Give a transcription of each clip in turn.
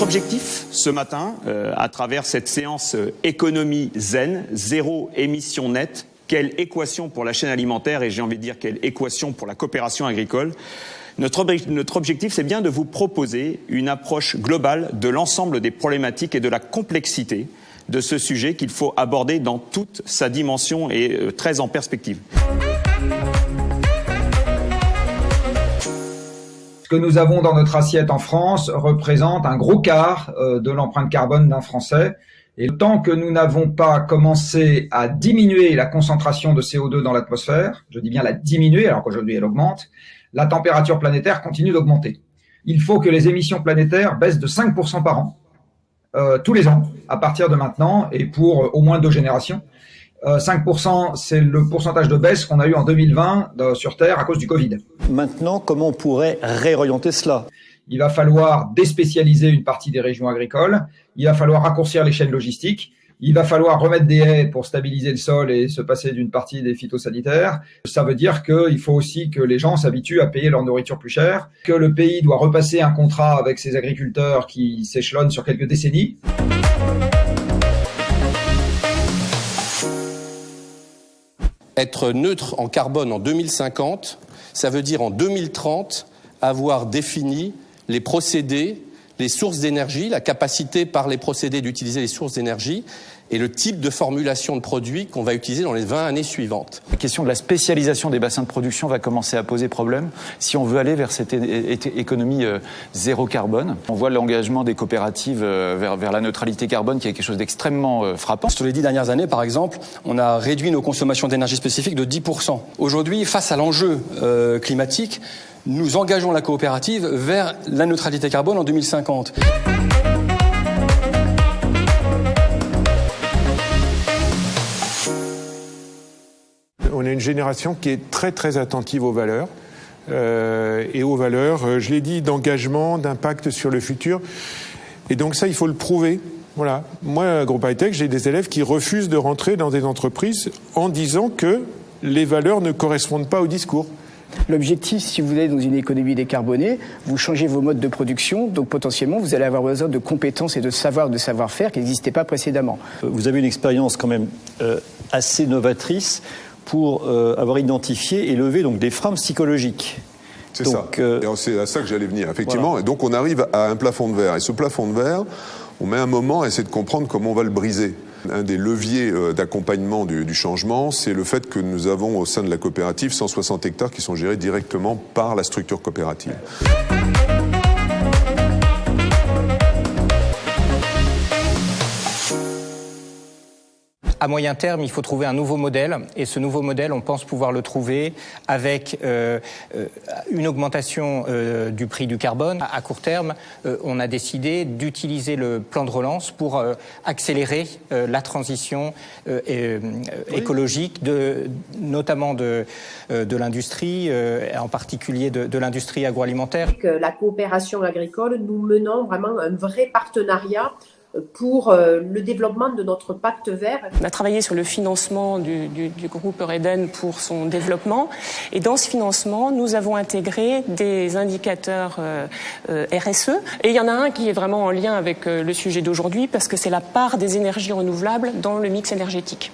Notre objectif ce matin, à travers cette séance économie zen, zéro émission nette, quelle équation pour la chaîne alimentaire et j'ai envie de dire quelle équation pour la coopération agricole. Notre objectif, c'est bien de vous proposer une approche globale de l'ensemble des problématiques et de la complexité de ce sujet qu'il faut aborder dans toute sa dimension et très en perspective. Ce que nous avons dans notre assiette en France représente un gros quart de l'empreinte carbone d'un Français. Et tant que nous n'avons pas commencé à diminuer la concentration de CO2 dans l'atmosphère, je dis bien la diminuer alors qu'aujourd'hui elle augmente, la température planétaire continue d'augmenter. Il faut que les émissions planétaires baissent de 5% par an, tous les ans, à partir de maintenant et pour au moins 2 générations. 5%, c'est le pourcentage de baisse qu'on a eu en 2020 sur Terre à cause du Covid. Maintenant, comment on pourrait réorienter cela ? Il va falloir déspécialiser une partie des régions agricoles, il va falloir raccourcir les chaînes logistiques, il va falloir remettre des haies pour stabiliser le sol et se passer d'une partie des phytosanitaires. Ça veut dire qu'il faut aussi que les gens s'habituent à payer leur nourriture plus cher, que le pays doit repasser un contrat avec ses agriculteurs qui s'échelonnent sur quelques décennies. Être neutre en carbone en 2050, ça veut dire en 2030 avoir défini les procédés, les sources d'énergie, la capacité par les procédés d'utiliser les sources d'énergie et le type de formulation de produits qu'on va utiliser dans les 20 années suivantes. La question de la spécialisation des bassins de production va commencer à poser problème si on veut aller vers cette économie zéro carbone. On voit l'engagement des coopératives vers la neutralité carbone qui est quelque chose d'extrêmement frappant. Sur les 10 dernières années, par exemple, on a réduit nos consommations d'énergie spécifique de 10%. Aujourd'hui, face à l'enjeu climatique, nous engageons la coopérative vers la neutralité carbone en 2050. On a une génération qui est très très attentive aux valeurs et aux valeurs, je l'ai dit, d'engagement, d'impact sur le futur. Et donc ça, il faut le prouver. Voilà. Moi, à Groupe Hightech, j'ai des élèves qui refusent de rentrer dans des entreprises en disant que les valeurs ne correspondent pas au discours. L'objectif, si vous êtes dans une économie décarbonée, vous changez vos modes de production, donc potentiellement vous allez avoir besoin de compétences et de savoir-faire qui n'existaient pas précédemment. Vous avez une expérience quand même assez novatrice pour avoir identifié et levé donc des freins psychologiques. C'est ça. C'est à ça que j'allais venir, effectivement. Voilà. Et donc on arrive à un plafond de verre. Et ce plafond de verre, on met un moment à essayer de comprendre comment on va le briser. Un des leviers d'accompagnement du changement, c'est le fait que nous avons au sein de la coopérative 160 hectares qui sont gérés directement par la structure coopérative. À moyen terme, il faut trouver un nouveau modèle et ce nouveau modèle, on pense pouvoir le trouver avec une augmentation du prix du carbone. À court terme, on a décidé d'utiliser le plan de relance pour accélérer la transition écologique, notamment de l'industrie, en particulier de l'industrie agroalimentaire. Avec la coopération agricole, nous menons vraiment un vrai partenariat pour le développement de notre pacte vert. On a travaillé sur le financement du groupe Eureden pour son développement. Et dans ce financement, nous avons intégré des indicateurs RSE. Et il y en a un qui est vraiment en lien avec le sujet d'aujourd'hui parce que c'est la part des énergies renouvelables dans le mix énergétique.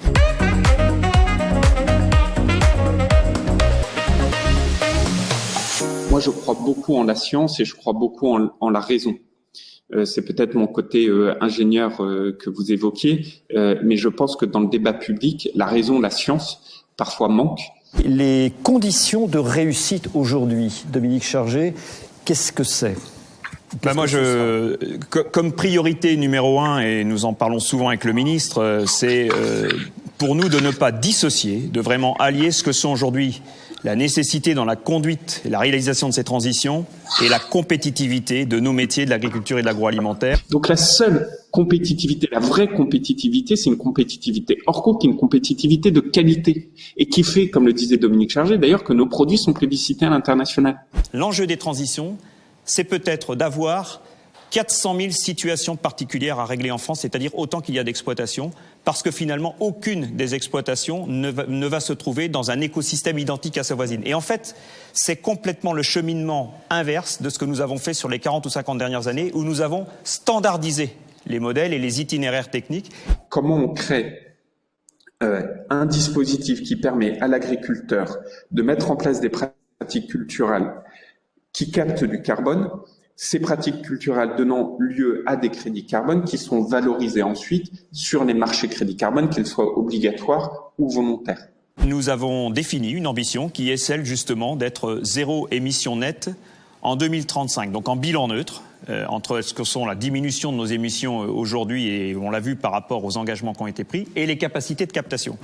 Moi, je crois beaucoup en la science et je crois beaucoup en la raison. C'est peut-être mon côté ingénieur que vous évoquiez, mais je pense que dans le débat public, la raison, la science, parfois manquent. Les conditions de réussite aujourd'hui, Dominique Chargé, qu'est-ce que c'est ? Moi, comme priorité numéro 1, et nous en parlons souvent avec le ministre, c'est pour nous de ne pas dissocier, de vraiment allier ce que sont aujourd'hui la nécessité dans la conduite et la réalisation de ces transitions et la compétitivité de nos métiers de l'agriculture et de l'agroalimentaire. Donc la seule compétitivité, la vraie compétitivité, c'est une compétitivité hors coût, qui est une compétitivité de qualité et qui fait, comme le disait Dominique Chargé, d'ailleurs que nos produits sont plébiscités à l'international. L'enjeu des transitions, c'est peut-être d'avoir 400 000 situations particulières à régler en France, c'est-à-dire autant qu'il y a d'exploitations, parce que finalement, aucune des exploitations ne va se trouver dans un écosystème identique à sa voisine. Et en fait, c'est complètement le cheminement inverse de ce que nous avons fait sur les 40 ou 50 dernières années, où nous avons standardisé les modèles et les itinéraires techniques. Comment on crée un dispositif qui permet à l'agriculteur de mettre en place des pratiques culturelles qui captent du carbone, ces pratiques culturelles donnant lieu à des crédits carbone qui sont valorisés ensuite sur les marchés crédits carbone, qu'ils soient obligatoires ou volontaires. Nous avons défini une ambition qui est celle justement d'être zéro émission nette en 2035, donc en bilan neutre, entre ce que sont la diminution de nos émissions aujourd'hui, et on l'a vu par rapport aux engagements qui ont été pris, et les capacités de captation.